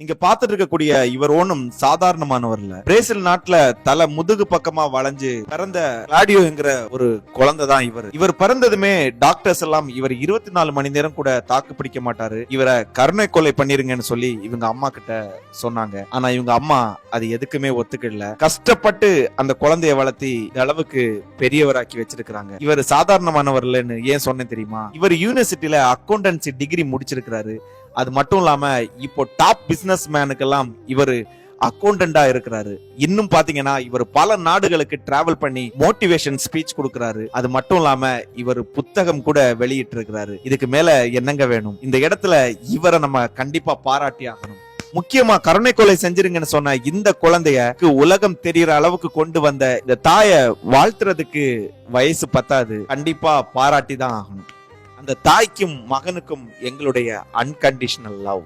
நீங்க பாத்துட்டு இருக்கக்கூடிய இவர் ஒண்ணும் சாதாரணமானவர் இல்ல. பிரேசில் நாட்டுல தலை முதுகு பக்கமா வளைஞ்சு பிறந்த கிளாடியோங்கிற ஒரு குழந்தை தான் இவர். இவர் பிறந்ததுமே டாக்டர்ஸ் எல்லாம் இவர் 24 மணி நேரம் கூட தாக்கு பிடிக்க மாட்டாரு, இவரை கருணை கொலை பண்ணிருங்கன்னு சொல்லி இவங்க அம்மா கிட்ட சொன்னாங்க. ஆனா இவங்க அம்மா அது எதுக்குமே ஒத்துக்கல. கஷ்டப்பட்டு அந்த குழந்தைய வளர்த்தி இந்த அளவுக்கு பெரியவராக்கி வச்சிருக்காங்க. இவர் சாதாரணமானவர் இல்லைன்னு ஏன் சொன்னேன் தெரியுமா? இவர் யூனிவர்சிட்டியில அக்கௌண்டன்சி டிகிரி முடிச்சிருக்கிறாரு. அது மட்டும் இல்லாம இப்போ டாப் பிசினஸ் மேனுக்கெல்லாம் இவர் அக்கௌண்டண்டா இருக்கிறாரு. இன்னும் பாத்தீங்கன்னா இவர் பல நாடுகளுக்கு டிராவல் பண்ணி மோட்டிவேஷன் ஸ்பீச் கொடுக்கிறாரு. அது மட்டும் இல்லாம இவர் புத்தகம் கூட வெளியிட்டு இருக்கிறாரு. இதுக்கு மேல என்னங்க வேணும்? இந்த இடத்துல இவரை நம்ம கண்டிப்பா பாராட்டி ஆகணும். முக்கியமா கருணை கொலை செஞ்சிருங்கன்னு சொன்ன இந்த குழந்தைய உலகம் தெரியற அளவுக்கு கொண்டு வந்த இந்த தாயை வாழ்த்துறதுக்கு வயசு பத்தாது, கண்டிப்பா பாராட்டி தான் ஆகணும். அந்த தாய்க்கும் மகனுக்கும் எங்களுடைய அன்கண்டிஷனல் லவ்.